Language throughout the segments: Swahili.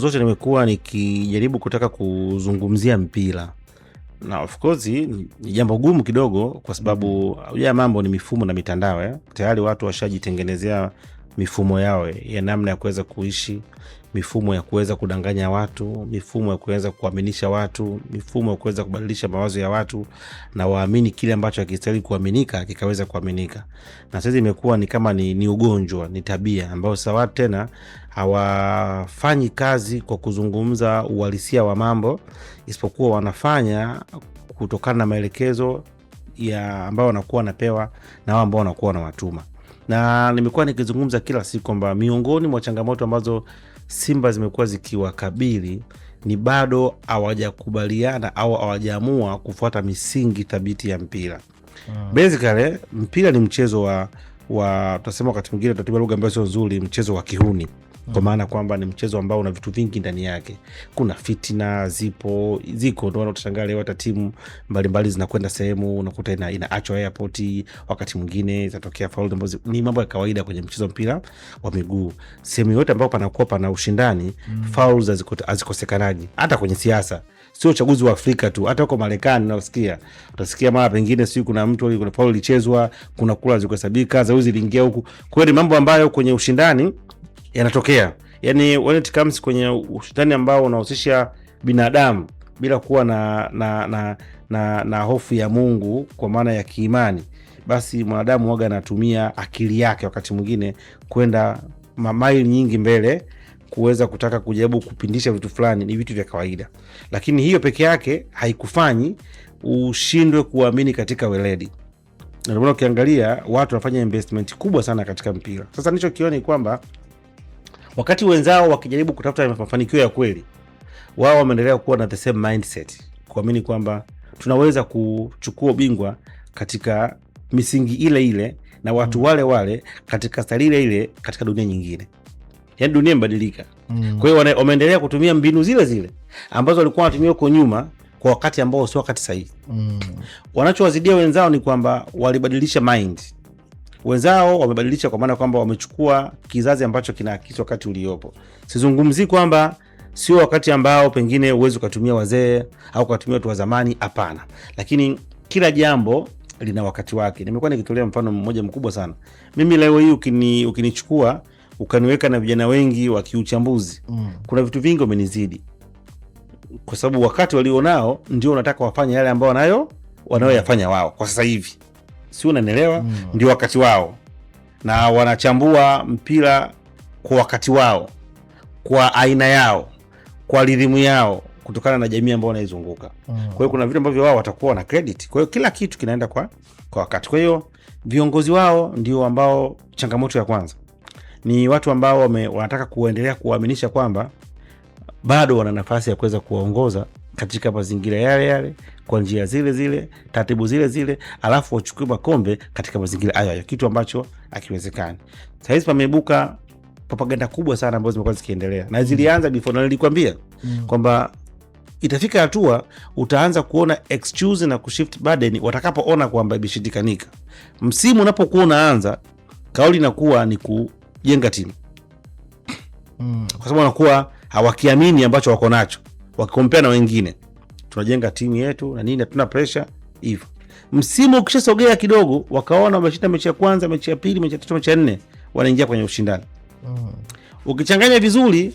zote nimekuwa nikijaribu kutaka kuzungumzia mpira. Na of course ni jambo gumu kidogo kwa sababu ya mambo ni mifumo na mitandao. Tayari watu washajitengenezea mifumo yao ya namna ya kuweza kuishi, mifumo ya kuweza kudanganya watu, mifumo ya kuweza kuaminisha watu, mifumo ya kuweza kubadilisha mawazo ya watu na waamini kile ambacho hakistahili kuaminika kikaweza kuaminika. Na sasa imekuwa ni kama ni ugonjwa, ni tabia ambayo sasa watu tena hawafanyi kazi kwa kuzungumza uhalisia wa mambo, isipokuwa wanafanya kutokana na maelekezo ya ambao wanakuwa wanapewa na wao ambao wanakuwa na watuma. Na nimekuwa nikizungumza kila siku kwamba miongoni mwa changamoto ambazo Simba zimekuwa zikiwakabili ni bado hawajakubaliana au hawajaamua kufuata misingi thabiti ya mpira. Basically mpira ni mchezo wa tutasema wakati mwingine tutatumia lugha ambayo sio nzuri, mchezo wa kihuni. Kwa maana kwamba ni mchezo ambao una vitu vingi ndani yake. Kuna fitina ziko ndio unatashangaa leo hata timu mbalimbali zinakwenda sehemu unakuta inaachwa airport, wakati mwingine zitatokea foul ambazo ni mambo ya kawaida kwenye mchezo mpira wa miguu. Sehemu yote ambapo panakuwa pana ushindani, fouls hazikosekanaji. Hata kwenye siasa, sio uchaguzi wa Afrika tu, hata huko Marekani utasikia mara pengine sio kuna mtu kuna foul ilichezwa, kuna kula zikuhesabika, zauzi ziliingia huku. Kwa hiyo ni mambo ambayo kwenye ushindani yanatokea. Yani when it comes kwenye ushindani ambao unahusisha binadamu bila kuwa na hofu ya Mungu kwa maana ya kiimani, basi mwanadamu huaga anatumia akili yake wakati mwingine kwenda mamaili nyingi mbele kuweza kutaka kujaribu kupindisha vitu fulani. Ni vitu vya kawaida, lakini hiyo peke yake haikufanyi ushindwe kuamini katika weledi. Na ndio ukiangalia watu wanafanya investment kubwa sana katika mpira. Sasa nilichokiona ni kwamba wakati wenzao wakijaribu kutafuta mafanikio ya kweli, wao wameendelea kuwa na the same mindset, kuamini kwamba tunaweza kuchukua ubingwa katika misingi ile ile na watu wale katika stali ile ile katika dunia nyingine. Yaani dunia imebadilika. Kwa hiyo wameendelea kutumia mbinu zile zile ambazo walikuwa wanatumia huko nyuma kwa wakati ambao sio wakati sahihi. Wanachowazidia wenzao ni kwamba walibadilisha mind. Wenzao wamebadilisha kwa maana kwamba wamechukua kizazi ambacho kinaakisi wakati uliopo. Sizungumzi kwamba sio wakati ambao pengine uwezo kutumia wazee au kutumia watu wa zamani, hapana. Lakini kila jambo lina wakati wake. Nimekuwa nikitolea mfano mmoja mkubwa sana. Mimi leo hii ukinichukua ukaniweka na vijana wengi wa kiuchambuzi, kuna vitu vingi wamenizidi. Kwa sababu wakati walionao ndio unataka wafanye yale ambao wanayoyafanya wao kwa sasa hivi. Si unanielewa? Ndio wakati wao. Na wanachambua mpira kwa wakati wao, kwa aina yao, kwa rhythm yao, kutokana na jamii ambao wanaizunguka. Kwa hiyo kuna vitu ambavyo wao watakuwa na credit. Kwa hiyo kila kitu kinaenda kwa wakati. Kwa hiyo viongozi wao ndio ambao changamoto ya kwanza. Ni watu ambao wanataka kuendelea kuaminisha kwamba bado wana nafasi ya kuweza kuwaongoza katika mazingira yale kwa njia zile zile, taratibu zile zile, alafu wachukue makombe katika mazingira hayo, kitu ambacho hakiwezekani. Sasa hizi pameibuka propaganda kubwa sana ambazo zimekuwa zikiendelea. Na zilianza before, na nilikwambia kwamba itafika hatua utaanza kuona excuse na kushift burden watakapoona kwamba imeshindikanika. Msimu unapokuwa unaanza, kauli inakuwa ni kujenga timu. Kwa sababu wanakuwa hawakiamini ambacho wako nacho, wakikompea na wengine. Tunajenga timu yetu na nini, hatuna pressure hivyo. Msimu ukishasogea kidogo, wakaona wameshinda mechi ya kwanza, mechi ya pili, mechi ya tatu, mechi ya nne, wanaingia kwenye ushindani. Ukichanganya vizuri,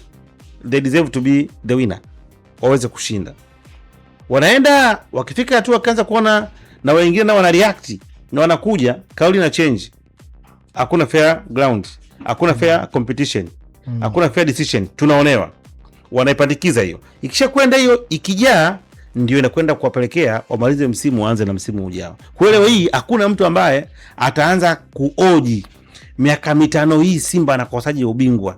they deserve to be the winner, waweze kushinda. Wanaenda, wakifika hatua kaanza kuona na wengine na wana react na wanakuja, kauli na change. Hakuna fair ground, hakuna fair competition, hakuna fair decision, tunaonewa. Wanaipandikiza hiyo. Ikisha kwenda hiyo, ikijaa, ndio inakwenda kuwapelekea wamalize msimu, waanze na msimu ujao. Kwa leo hii hakuna mtu ambaye ataanza kuoji miaka 5 hii Simba anakosaje ubingwa.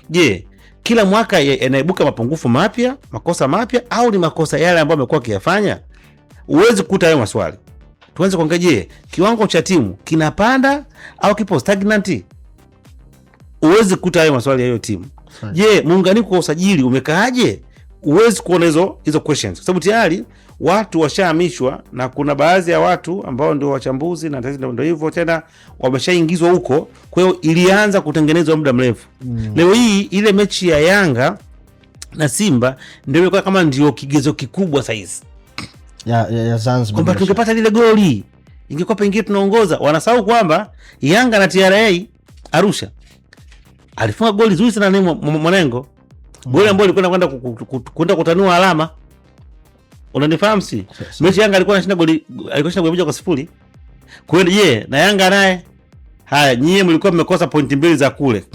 Je, kila mwaka yanaibuka mapungufu mapya, makosa mapya, au ni makosa yale ambayo amekuwa akiyafanya? Uwezi kukuta hayo maswali. Tuanze kuangalia, je, kiwango cha timu kinapanda au kipo stagnant? Uwezi kukuta hayo maswali ya hiyo timu. Je, muunganiko wa usajili umekaaje? Uwezi kuona hizo questions. Kwa sababu tayari watu washahamishwa, na kuna baadhi ya watu ambao ndio wachambuzi na ndio hivyo tena wameshaingizwa huko. Kwa hiyo ilianza kutengenezwa muda mrefu. Leo hii ile mechi ya Yanga na Simba ndio imekuwa kama ndio kigezo kikubwa saizi ya Zanzibar, kwamba tungepata lile goli ingekuwa pengine tunaongoza. Wanasahau kwamba Yanga na TRA Arusha alifunga goli zuri sana na Mwanengo, goli ambalo lilikwenda kwenda kutanua alama. Unanifahamu si? Mechi Yanga alikuwa anashinda goli 1-0. Kwa hiyo na Yanga naye haya, nyie mlikuwa mmekosa pointi 2 za kule,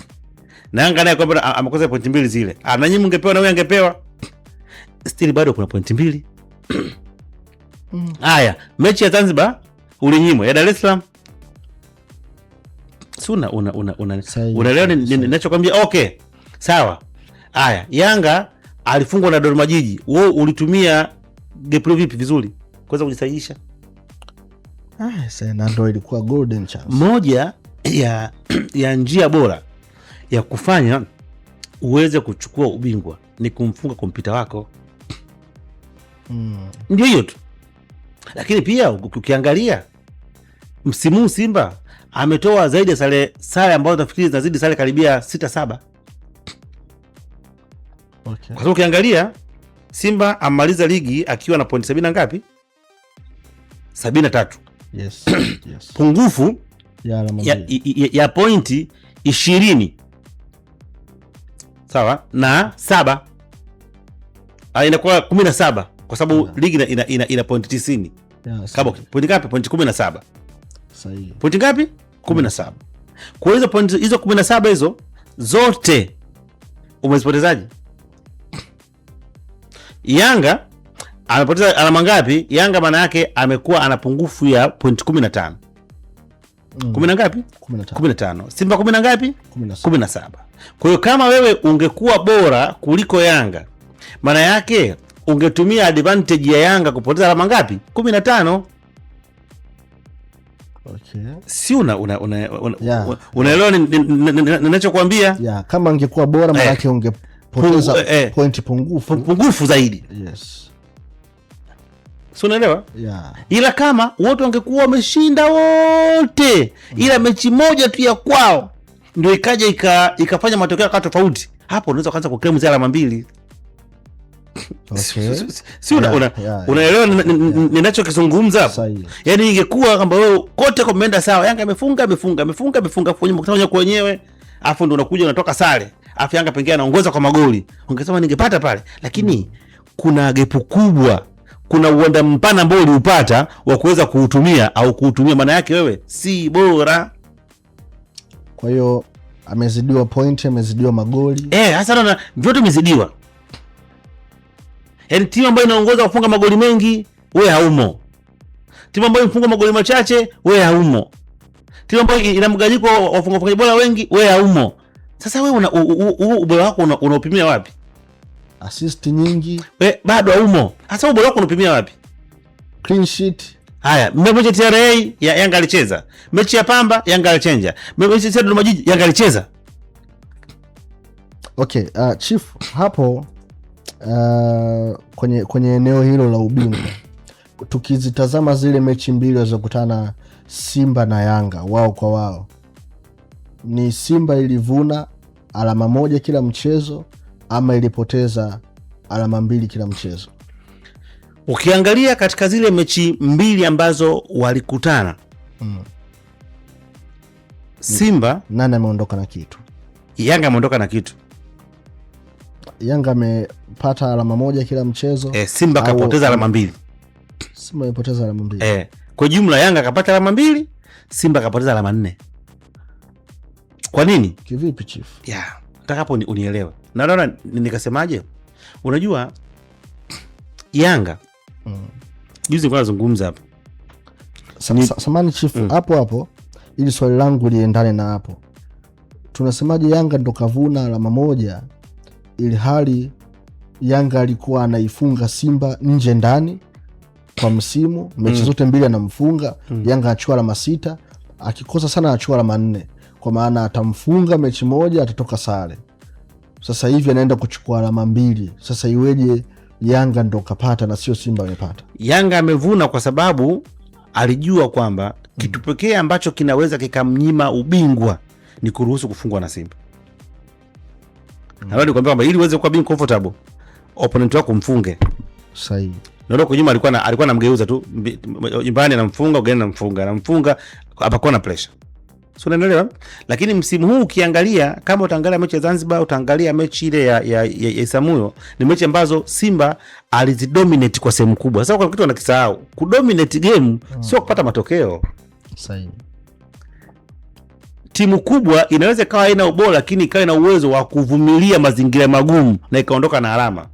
na Yanga naye kwamba amekosa pointi 2 zile, na nyinyi mngepewa na wewe angepewa, still bado kuna pointi 2. Haya, mechi ya Zanzibar ulinyimwa, ya Dar es Salaam suna unaelewa ninachokwambia? Okay, sawa. Haya, Yanga alifungwa na Dodoma Jiji, wewe ulitumia gap vipi vizuri kuweza kujisahihisha? Sasa ndio ilikuwa golden chance. Moja ya njia bora ya kufanya uweze kuchukua ubingwa ni kumfunga kompyuta wako. Ndio hiyo tu. Lakini pia ukiangalia msimu Simba ametoa zaidi ya sare ambazo nafikiri zinazidi sare karibia 6-7. Okay. Kwa sababu ukiangalia Simba amaliza ligi akiwa na pointi 70 ngapi? 73. Yes. Yes. Pungufu ya pointi 20. Sawa? Na 7. Inakuwa 17 kwa sababu ligi ina pointi 90. Kama pointi ngapi? Pointi 17. Sahihi. Pointi ngapi? 17. Kwa hizo pointi hizo 17 hizo zote umezipotezaje? Yanga amepoteza alama ngapi? Yanga maana yake amekuwa ana pungufu ya pointi 15. 10 ngapi? 15. Simba 10 ngapi? 17. Kwa hiyo kama wewe ungekuwa bora kuliko Yanga, maana yake ungetumia advantage ya Yanga kupoteza alama ngapi? 15. Okay. Si unaelewa ninachokuambia? Kama ungekuwa bora maana yake ungepoteza pointi pungufu zaidi. Yes. Si unaelewa? Ila kama wote wangekuwa wameshinda wote, ila mechi moja tu ya kwao ndio ikaja ikafanya matokeo yakawa tofauti, hapo unaweza kuanza kuclaim zile alama 2. Okay. Si unaelewa ninachokizungumza hapo? Yaani ingekuwa kwamba wewe kote kumeenda sawa, Yanga amefunga kwenye mkutano wenyewe, afu ndio unakuja unatoka sare, afu Yanga pengine anaongoza kwa magoli, ungesema ningepata pale, lakini kuna gepu kubwa, kuna uwanda mpana ambao uliupata wa kuweza kuutumia au kuutumia, maana yake wewe si bora. Kwa hiyo amezidiwa point, amezidiwa magoli. Hasa na vyote umezidiwa. Yaani timu ambayo inaongoza kufunga magoli mengi wewe haumo. Timu ambayo inafunga magoli machache wewe haumo. Timu ambayo ina mgawanyiko wa wafungaji bora wengi wewe haumo. Sasa wewe ubora wako unaupimia wapi? Assist nyingi wewe bado haumo. Sasa ubora wako unapimia wapi? Clean sheet. Haya, mechi ya TRA ya Yanga alicheza. Mechi ya Pamba Yanga alichenja. Mechi ya Dodoma Jiji Yanga alicheza. Okay, Chief, hapo kwenye eneo hilo la ubingwa tukizitazama zile mechi mbili walizokutana Simba na Yanga wao kwa wao, ni Simba ilivuna alama 1 kila mchezo ama ilipoteza alama 2 kila mchezo? Ukiangalia katika zile mechi mbili ambazo walikutana, Simba nani ameondoka na kitu? Yanga ameondoka na kitu. Yanga amepata alama 1 kila mchezo. Simba kapoteza alama 2. Simba amepoteza alama 2. Kwa jumla Yanga kapata alama 2, Simba kapoteza alama 4. Kwa nini? Kivipi Chief? Nataka hapo unielewe. Naona nikasemaje? Unajua Yanga juzi nilikuwa nazungumza hapa. Samani Chief, hapo ili swali langu liendane na hapo. Tunasemaje Yanga ndo kavuna alama 1 ili hali Yanga alikuwa anaifunga Simba nje ndani kwa msimu, mechi zote mbili anamfunga. Yanga achukua alama 6, akikosa sana achukua alama 4, kwa maana atamfunga mechi moja atatoka sare. Sasa hivi anaenda kuchukua alama 2. Sasa iweje Yanga ndo kapata na sio Simba amepata? Yanga amevuna kwa sababu alijua kwamba kitu pekee ambacho kinaweza kikamnyima ubingwa ni kuruhusu kufungwa na Simba. Na wewe nikwambia kwamba ili uweze kuwa being comfortable, opponent wako mfunge. Sahihi. Ndio kwa nyuma alikuwa anamgeuza tu nyumbani, anamfunga, ugeni anamfunga, hapakuwa na pressure. So unaelewa? Lakini msimu huu ukiangalia, kama utaangalia mechi ya Zanzibar, utaangalia mechi ile ya Isamuyo, ni mechi ambazo Simba alizidominate kwa sehemu kubwa. Sasa kwa kitu wanakisahau, kudominate game sio kupata matokeo. Sahihi. Timu kubwa inaweza ikawa haina ubora, lakini ikawa ina uwezo wa kuvumilia mazingira magumu na ikaondoka na alama.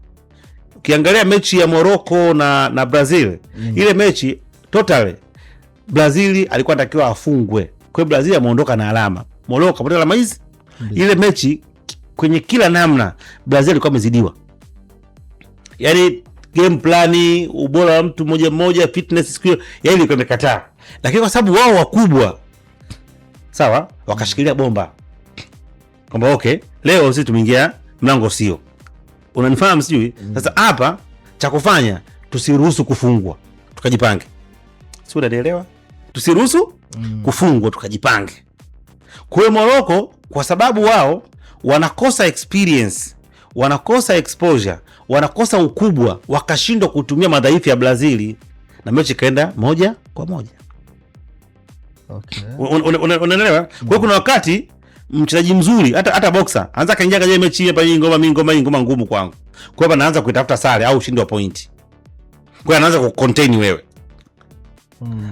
Ukiangalia mechi ya Morocco na Brazil, ile mechi totally Brazil alikuwa anatakiwa afungwe. Kwa hiyo Brazil ameondoka na alama. Morocco kapata alama hizi. Ile mechi kwenye kila namna Brazil alikuwa amezidiwa. Yaani game plani, ubora wa mtu mmoja, fitness skill, yaani ilikuwa imekataa. Lakini kwa sababu wao wakubwa, sawa, wakashikilia bomba. Kwamba okay, leo sisi tumeingia mlango sio. Unanifahamu sijui? Sasa hapa cha kufanya tusiruhusu kufungwa. Tukajipange. Sio, unaelewa? Tusiruhusu kufungwa, tukajipange. Kwa hiyo Morocco, kwa sababu wao wanakosa experience, wanakosa exposure, wanakosa ukubwa, wakashindwa kutumia madhaifu ya Brazil na mechi kaenda 1-1. Okay. Unaelewa? Kwa hiyo kuna wakati mchezaji mzuri hata boxer anza kaingia kwenye mechi hapa, hii ngoma ngumu kwangu. Kwa hiyo anaanza kuitafuta sare au ushindi wa point. Kwa hiyo anaanza kucontain wewe.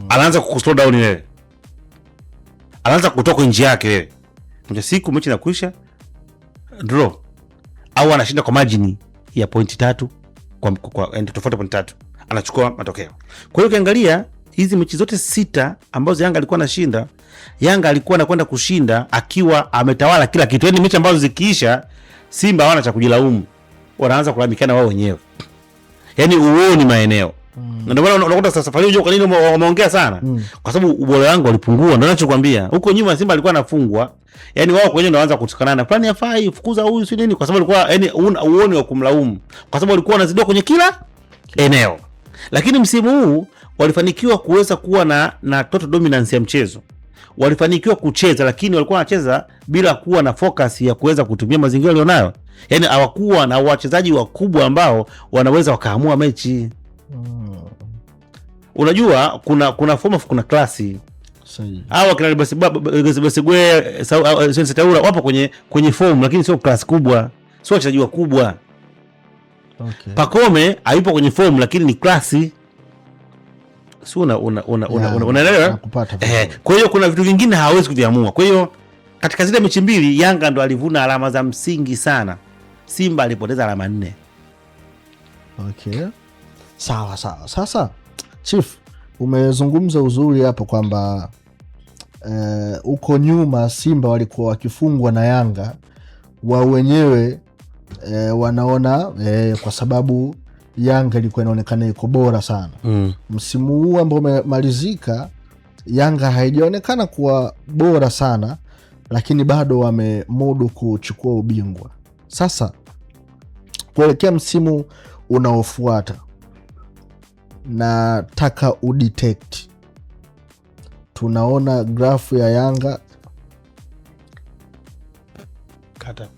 Anaanza kuslow down wewe. Anaanza kutoka nje yake wewe. Ndio siku mechi inakuisha draw. Au anashinda kwa margin ya point 3 kwa end tofauti point 3. Anachukua matokeo. Kwa hiyo ukiangalia hizi mechi zote 6 ambazo Yanga alikuwa anashinda, Yanga alikuwa anakwenda kushinda akiwa ametawala kila kitu. Yaani mechi ambazo zikiisha Simba hawana cha kujilaumu. Wanaanza kulamikana wao wenyewe. Yaani uoni maeneo. Ndio maana unakuta safari hiyo kwa nini wameongea sana? Kwa sababu ubora wangu ulipungua. Ndio ninachokuambia. Huko nyuma Simba alikuwa anafungwa. Yaani wao wenyewe ndio wanaanza kutukanana. Plani hafai, fukuza huyu si nini? Kwa sababu alikuwa yaani uoni wa kumlaumu. Kwa sababu walikuwa wanazidiwa kwenye kila eneo. Lakini msimu huu walifanikiwa kuweza kuwa na total dominance ya mchezo. Walifanikiwa kucheza, lakini walikuwa wanacheza bila kuwa na focus ya kuweza kutumia mazingira walionayo. Yaani hawakuwa na wachezaji wakubwa ambao wanaweza wakaamua mechi. Unajua kuna form of kuna klasi. Sahihi. Hawa kina Basigwe Sense Taura wapo kwenye form, lakini sio klasi kubwa. Sio wachezaji wakubwa. Okay. Pacome hayupo kwenye form, lakini ni klasi. Sio unaelewa? Kwa hiyo kuna vitu vingine hawezi kuviamua. Kwa hiyo katika zile mechi mbili Yanga ndo alivuna alama za msingi sana. Simba alipoteza alama 4. Okay. Sawa. Sasa Chief, umezungumza uzuri hapo kwamba uko nyuma Simba walikuwa wakifungwa na Yanga wao wenyewe wanaona kwa sababu Yanga ilikuwa inaonekana iko bora sana. Msimu huu ambao umemalizika Yanga haijaonekana kuwa bora sana, lakini bado wamemudu kuchukua ubingwa. Sasa kuelekea msimu unaofuata, nataka udetect, tunaona grafu ya Yanga kata